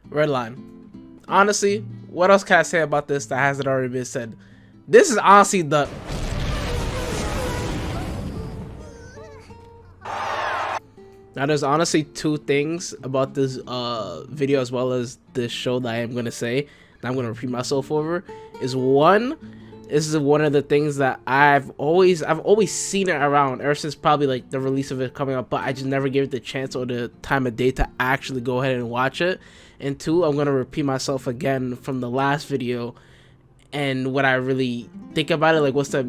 Redline. Honestly, what else can I say about this that hasn't already been said? This is honestly the... Now, there's honestly two things about this video as well as this show that I am going to say that I'm going to repeat myself over. Is one, this is one of the things that I've always seen it around ever since probably like the release of it coming up, but I just never gave it the chance or the time of day to actually go ahead and watch it. And two, I'm going to repeat myself again from the last video. And when I really think about it, like what's the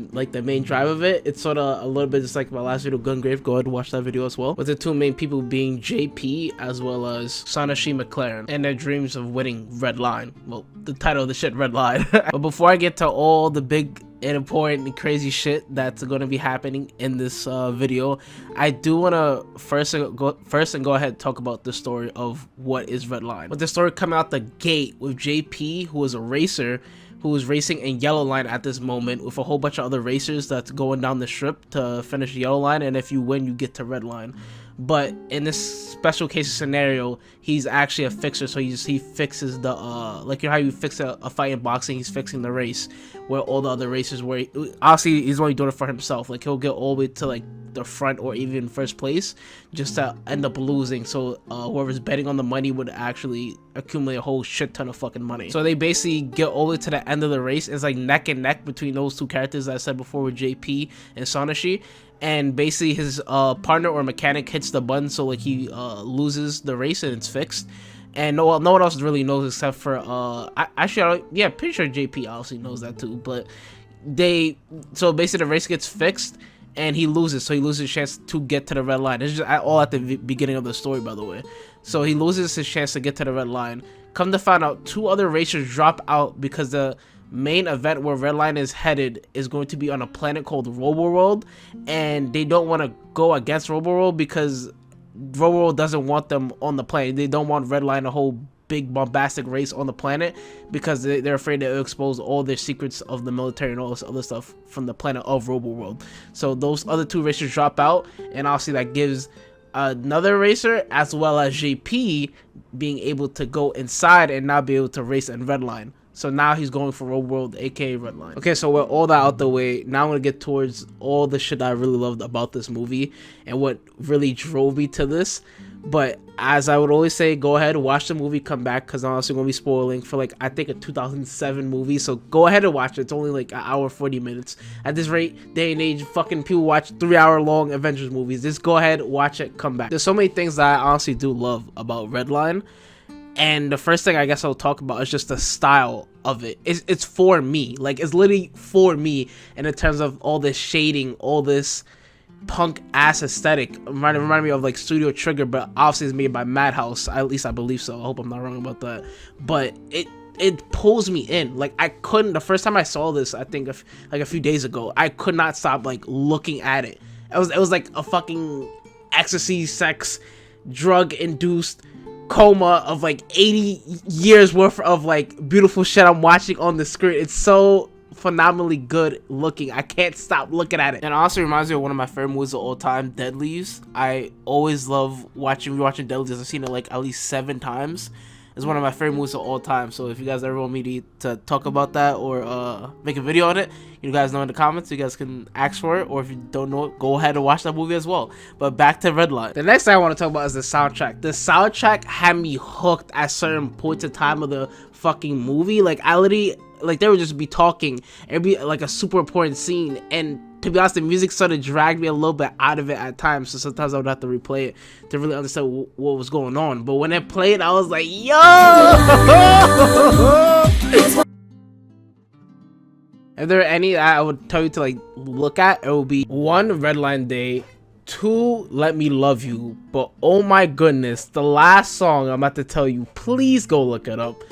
main drive of it, it's sort of a little bit just like my last video, Gungrave. Go ahead and watch that video as well. With the two main people being JP as well as Sanashi McLaren and their dreams of winning Redline. Well, the title of the shit, Redline. But before I get to all the big and important and crazy shit that's going to be happening in this video, I do want to first go ahead and talk about the story of what is Redline. With the story coming out the gate with JP, who is a racer, who is racing in yellow line at this moment with a whole bunch of other racers that's going down the strip to finish the yellow line, and if you win you get to red line. But in this special case scenario, he's actually a fixer, so he fixes the like how you fix a fight in boxing, he's fixing the race where all the other racers were. Obviously he's only doing it for himself, like he'll get all the way to like the front or even first place just to end up losing, so whoever's betting on the money would actually accumulate a whole shit ton of fucking money. So they basically get all the way to the end of the race. It's like neck and neck between those two characters that I said before with JP and Sanashi, and basically his partner or mechanic hits the button, so like he loses the race and it's fixed. And no one else really knows except for yeah, pretty sure JP obviously knows that too. But so basically the race gets fixed and he loses, so he loses his chance to get to the red line. It's just all at the beginning of the story, by the way. So he loses his chance to get to the red line. Come to find out, two other racers drop out because the main event where Redline is headed is going to be on a planet called Roboworld, and they don't want to go against Roboworld because Roboworld doesn't want them on the planet. They don't want Redline a whole big bombastic race on the planet because they're afraid that it'll expose all their secrets of the military and all this other stuff from the planet of Roboworld. So those other two racers drop out, and obviously that gives another racer as well as JP being able to go inside and not be able to race in Redline. So now he's going for Roboworld, aka Redline. Okay, so with all that out the way, now I'm gonna get towards all the shit that I really loved about this movie and what really drove me to this. But as I would always say, go ahead, watch the movie, come back, because I'm also going to be spoiling for like, I think a 2007 movie. So go ahead and watch it. It's only like an hour, 40 minutes. At this rate, day and age, fucking people watch 3-hour long Avengers movies. Just go ahead, watch it, come back. There's so many things that I honestly do love about Redline. And the first thing I guess I'll talk about is just the style of it. It's for me. Like, it's literally for me. And in terms of all this shading, all this punk ass aesthetic, remind me of like Studio Trigger, but obviously it's made by Madhouse. At least I believe so. I hope I'm not wrong about that. But it pulls me in. Like, I couldn't, the first time I saw this, I think like a few days ago, I could not stop like looking at it. It was like a fucking ecstasy, sex, drug induced coma of like 80 years worth of like beautiful shit I'm watching on the screen. It's so phenomenally good looking. I can't stop looking at it. And it also reminds me of one of my favorite movies of all time, Dead Leaves. I always love rewatching Dead Leaves. I've seen it like at least 7 times. It's one of my favorite movies of all time. So if you guys ever want me to talk about that or make a video on it, you guys know in the comments. You guys can ask for it, or if you don't know it, go ahead and watch that movie as well. But back to Redline. The next thing I want to talk about is the soundtrack. The soundtrack had me hooked at certain points of time of the fucking movie. Like, I literally, like, they would just be talking. It'd be like a super important scene, and to be honest, the music sort of dragged me a little bit out of it at times, so sometimes I would have to replay it to really understand what was going on. But when it played, I was like, yo! If there are any I would tell you to like look at, it will be 1, Redline Day, 2, Let Me Love You. But oh my goodness, the last song I'm about to tell you, please go look it up.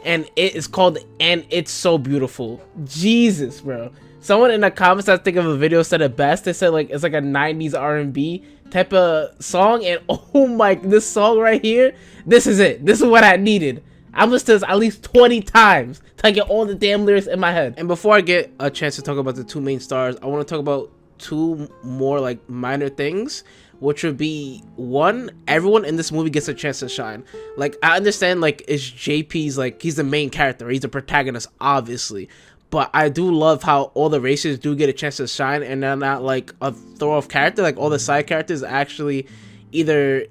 And it is called And It's So Beautiful. Jesus, bro. Someone in the comments, I think of a video, said it best. They said like it's like a 90s R&B type of song, and oh my, this song right here, this is it. This is what I needed. I listened to this at least 20 times to get all the damn lyrics in my head. And before I get a chance to talk about the 2 main stars, I want to talk about 2 more like minor things, which would be one, everyone in this movie gets a chance to shine. Like, I understand, like, it's JP's, like, he's the main character, he's the protagonist, obviously, but I do love how all the racers do get a chance to shine, and they're not like a throw-off character. Like, all the side characters actually either,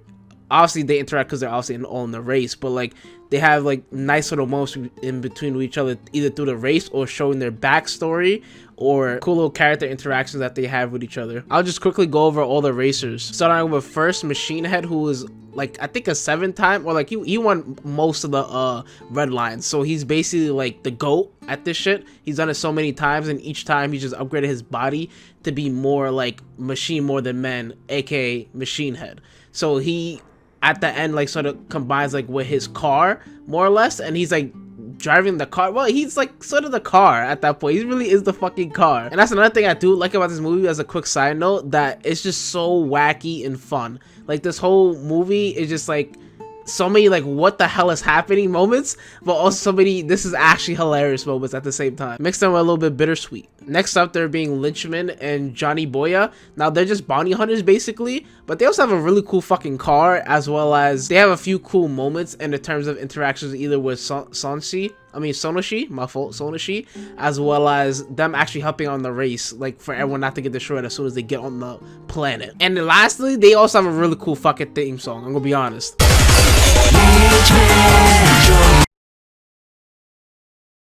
obviously they interact because they're obviously all in the race, but like they have like nice little moments in between with each other, either through the race or showing their backstory or cool little character interactions that they have with each other. I'll just quickly go over all the racers, starting with first Machine Head, who is like, I think a 7-time, or like he won most of the Redline, so he's basically like the GOAT at this shit. He's done it so many times, and each time he just upgraded his body to be more like machine more than men, aka Machine Head. So he at the end like sort of combines like with his car more or less, and he's like driving the car. Well, he's like sort of the car at that point. He really is the fucking car. And that's another thing I do like about this movie, as a quick side note, that it's just so wacky and fun. Like, this whole movie is just like so many like what the hell is happening moments, but also so many this is actually hilarious moments at the same time, mixed in with a little bit bittersweet. Next up, there being Lynchman and Johnny Boya. Now, they're just bounty hunters basically, but they also have a really cool fucking car, as well as they have a few cool moments in the terms of interactions either with Sonoshi, my fault, Sonoshi, as well as them actually helping on the race, like for everyone not to get destroyed as soon as they get on the planet. And then lastly, they also have a really cool fucking theme song, I'm gonna be honest.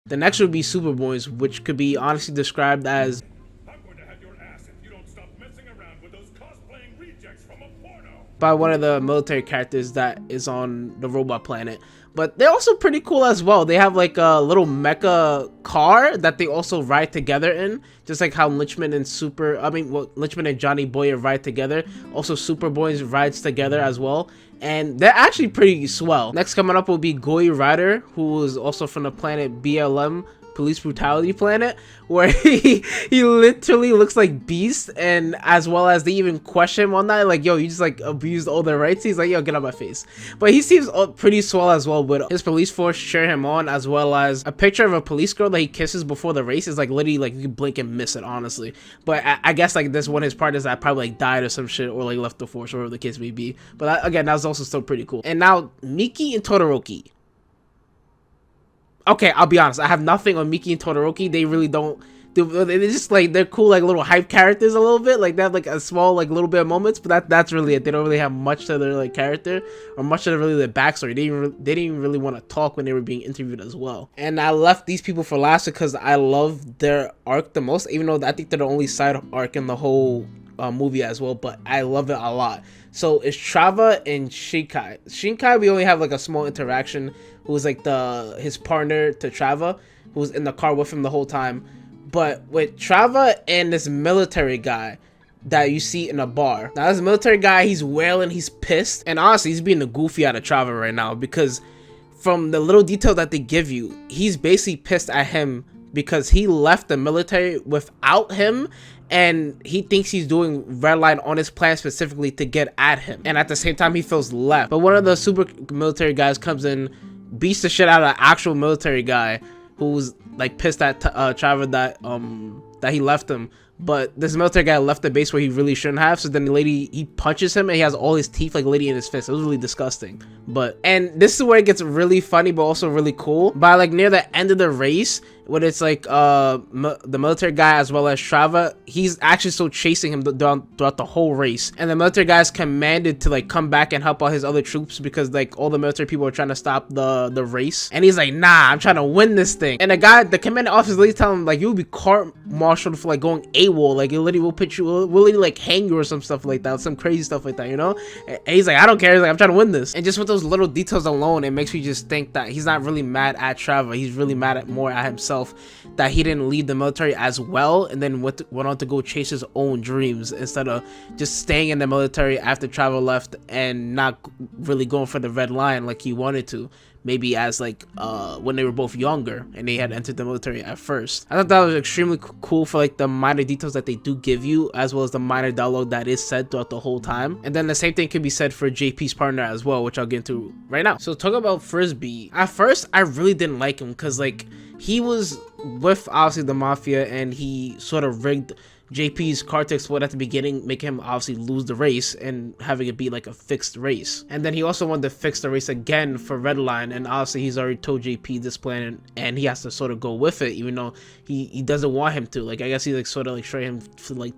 The next would be Superboys, which could be honestly described as I'm going to have your ass if you don't stop messing around with those cosplaying rejects from a porno. By one of the military characters that is on the robot planet. But they're also pretty cool as well. They have like a little mecha car that they also ride together in, just like how Lynchman and Lynchman and Johnny Boya ride together. Also, Superboys rides together as well, and they're actually pretty swell. Next coming up will be Goi Rider, who is also from the planet BLM, Police Brutality Planet, where he literally looks like Beast, and as well as they even question him on that, like, yo, you just like abused all their rights. He's like, yo, get out my face. But he seems pretty swell as well, but his police force cheer him on, as well as a picture of a police girl that he kisses before the race is like literally like you can blink and miss it, honestly. But I guess like this one of his partners that probably like died or some shit, or like left the force, or whatever the case may be. But again, that was also still pretty cool. And now Miki and Todoroki. Okay, I'll be honest, I have nothing on Miki and Todoroki. They really don't, they're just like, they're cool like little hype characters a little bit, like they have like a small like little bit of moments, but that's really it. They don't really have much to their like character or much to their backstory. They didn't even really want to talk when they were being interviewed as well. And I left these people for last because I love their arc the most, even though I think they're the only side arc in the whole movie as well, but I love it a lot. So it's Trava and Shinkai. Shinkai, we only have like a small interaction, who's like his partner to Trava, who's in the car with him the whole time. But with Trava and this military guy that you see in a bar. Now, this military guy, he's wailing, he's pissed, and honestly, he's being the goofy out of Trava right now, because from the little detail that they give you, he's basically pissed at him because he left the military without him, and he thinks he's doing Redline on his plan specifically to get at him, and at the same time he feels left. But one of the super military guys comes in, beats the shit out of an actual military guy who's like pissed at Trava that he left him. But this military guy left the base where he really shouldn't have, so then the lady, he punches him and he has all his teeth like lady in his fist. It was really disgusting. And this is where it gets really funny but also really cool. By like near the end of the race, when it's like the military guy as well as Trava, he's actually still chasing him throughout the whole race, and the military guy is commanded to like come back and help out his other troops because like all the military people are trying to stop the race, and he's like, nah, I'm trying to win this thing. And the commanding officer literally tell him like, you'll be court-martialed for like going AWOL, like it literally will put you, we'll literally like hang you or some stuff like that, some crazy stuff like that, you know. And he's like, I don't care, he's like, I'm trying to win this. And just with those little details alone, it makes me just think that he's not really mad at Trava, he's really mad more at himself, that he didn't leave the military as well and then went on to go chase his own dreams instead of just staying in the military after Trava left and not really going for the red line like he wanted to, maybe as like when they were both younger and they had entered the military at first. I thought that was extremely cool for like the minor details that they do give you, as well as the minor dialogue that is said throughout the whole time. And then the same thing can be said for JP's partner as well, which I'll get into right now. So talk about Frisbee. At first I really didn't like him because like he was with obviously the mafia and he sort of rigged JP's car to explode at the beginning, making him obviously lose the race and having it be like a fixed race. And then he also wanted to fix the race again for Redline, and obviously he's already told JP this plan, and he has to sort of go with it, even though he doesn't want him to. Like, I guess he like sort of like showing him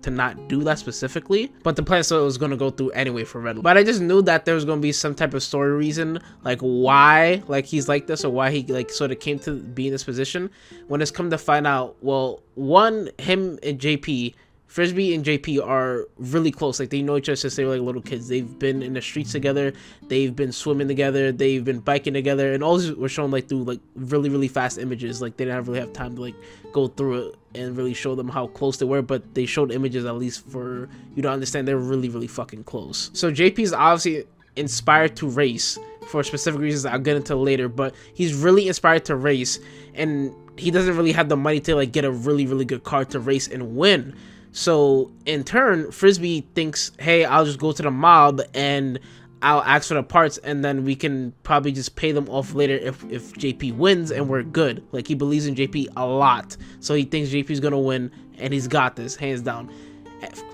to not do that specifically, but the plan still was going to go through anyway for Redline. But I just knew that there was going to be some type of story reason, like why like he's like this, or why he like sort of came to be in this position. When it's come to find out, well, one, him and JP, Frisbee and JP are really close. Like, they know each other since they were like little kids. They've been in the streets together, they've been swimming together, they've been biking together, and all these were shown like through like really fast images. Like, they didn't really have time to like go through it and really show them how close they were, but they showed images at least for you to understand they're really fucking close. So JP is obviously inspired to race for specific reasons I'll get into later, but he's really inspired to race, and he doesn't really have the money to like get a really good car to race and win. So in turn, Frisbee thinks, hey, I'll just go to the mob and I'll ask for the parts, and then we can probably just pay them off later if JP wins, and we're good. Like, he believes in JP a lot, so he thinks JP's gonna win, and he's got this hands down.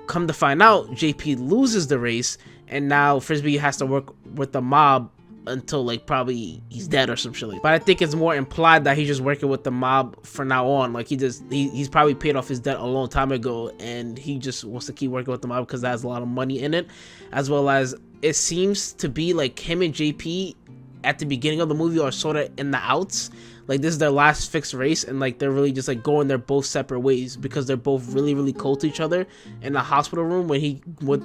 Come to find out, JP loses the race, and now Frisbee has to work with the mob until like probably he's dead or some shit like that. But I think it's more implied that he's just working with the mob for now on. Like, he's probably paid off his debt a long time ago, and he just wants to keep working with the mob because that has a lot of money in it. As well as it seems to be like him and JP at the beginning of the movie are sort of in the outs. Like, this is their last fixed race, and like they're really just like going their both separate ways because they're both really cold to each other. In the hospital room, when he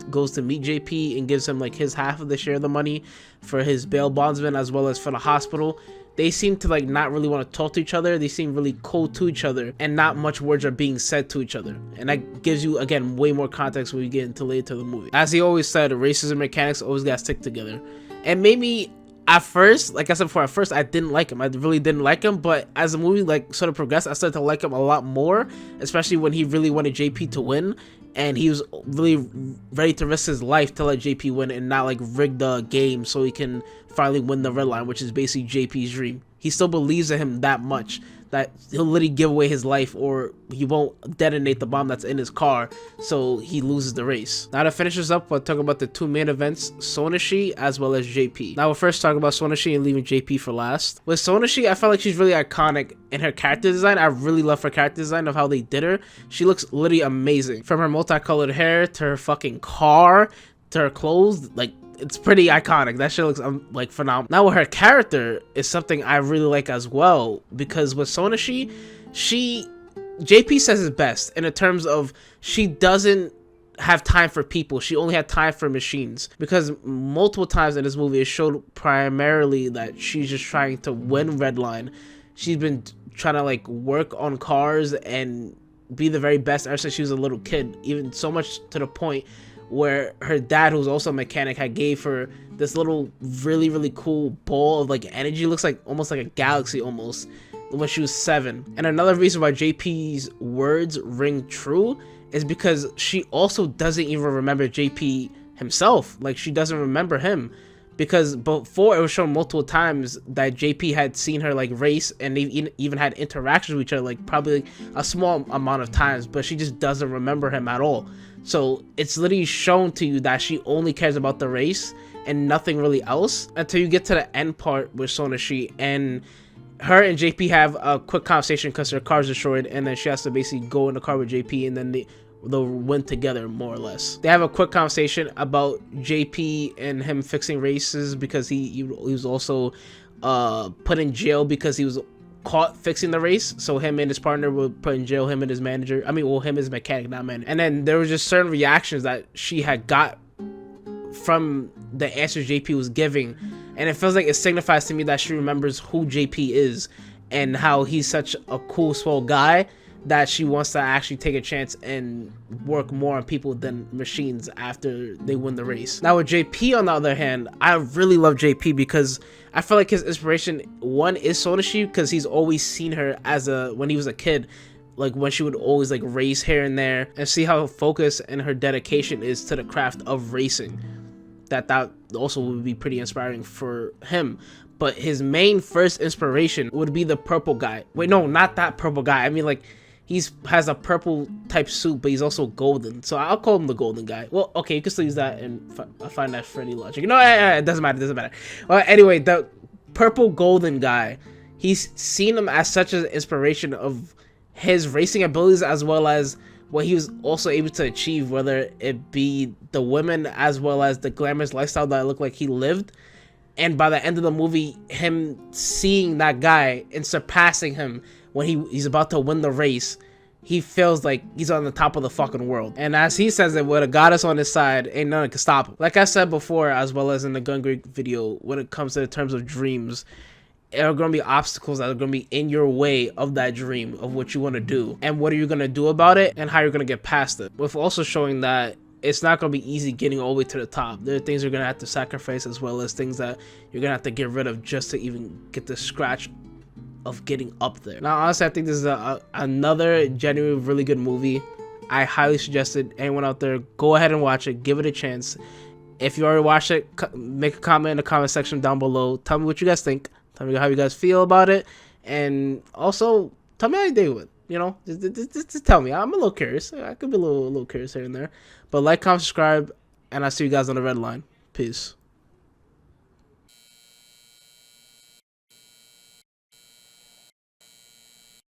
goes to meet JP and gives him like his half of the share of the money for his bail bondsman as well as for the hospital, they seem to like not really want to talk to each other. They seem really cold to each other, and not much words are being said to each other. And that gives you, again, way more context when we get into later to the movie. As he always said, races and mechanics always gotta stick together. And maybe at first, like I said before, at first I didn't like him. I really didn't like him, but as the movie like sort of progressed, I started to like him a lot more, especially when he really wanted JP to win, and he was really ready to risk his life to let JP win and not like rig the game so he can finally win the red line, which is basically JP's dream. He still believes in him that much that he'll literally give away his life, or he won't detonate the bomb that's in his car, so he loses the race. Now to finish this up, we'll talk about the two main events, Sonashi as well as JP. Now we'll first talk about Sonashi and leaving JP for last. With Sonashi, I felt like she's really iconic in her character design. I really love her character design of how they did her. She looks literally amazing. From her multicolored hair, to her fucking car, to her clothes, like, it's pretty iconic. That shit looks like phenomenal. Now with her character is something I really like as well, because with Sonashi, JP says it best in the terms of she doesn't have time for people. She only had time for machines, because multiple times in this movie it showed primarily that she's just trying to win Redline. She's been trying to like work on cars and be the very best ever since she was a little kid, even so much to the point where her dad, who's also a mechanic, had gave her this little really cool ball of like energy. It looks like almost like a galaxy almost, when she was 7. And another reason why JP's words ring true is because she also doesn't even remember JP himself. Like, she doesn't remember him, because before it was shown multiple times that JP had seen her like race, and they even had interactions with each other, like probably like a small amount of times, but she just doesn't remember him at all. So it's literally shown to you that she only cares about the race and nothing really else, until you get to the end part with Sonashi, and her and JP have a quick conversation because her car's destroyed, and then she has to basically go in the car with JP, and then they'll win together, more or less. They have a quick conversation about JP and him fixing races, because he was also put in jail because he was caught fixing the race. So him and his partner were put in jail, him and his manager. Him and his mechanic, not manager. And then there was just certain reactions that she had got from the answers JP was giving, and it feels like it signifies to me that she remembers who JP is and how he's such a cool, swell guy, that she wants to actually take a chance and work more on people than machines after they win the race. Now with JP, on the other hand, I really love JP because I feel like his inspiration, one, is Sonashi, because he's always seen her as when he was a kid, like when she would always like race here and there, and see how focused and her dedication is to the craft of racing. That also would be pretty inspiring for him. But his main first inspiration would be the purple guy. Wait, no, not that purple guy. I mean, like, has a purple type suit, but he's also golden. So I'll call him the golden guy. Well, okay, you can still use that and I find that Freddy logic. No, it doesn't matter. It doesn't matter. Well, anyway, the purple golden guy, he's seen him as such an inspiration of his racing abilities as well as what he was also able to achieve, whether it be the women as well as the glamorous lifestyle that looked like he lived. And by the end of the movie, him seeing that guy and surpassing him when he's about to win the race, he feels like he's on the top of the fucking world. And as he says it, with a goddess on his side, ain't nothing can stop him. Like I said before, as well as in the Gun Greek video, when it comes to the terms of dreams, there are going to be obstacles that are going to be in your way of that dream, of what you want to do. And what are you going to do about it, and how you're going to get past it. With also showing that it's not going to be easy getting all the way to the top. There are things you're going to have to sacrifice, as well as things that you're going to have to get rid of just to even get the scratch of getting up there. Now, honestly, I think this is another genuinely really good movie. I highly suggest it. Anyone out there, go ahead and watch it. Give it a chance. If you already watched it, make a comment in the comment section down below. Tell me what you guys think. Tell me how you guys feel about it. And also, tell me how you do it. You know, just tell me. I'm a little curious. I could be a little curious here and there. But like, comment, subscribe, and I'll see you guys on the red line. Peace.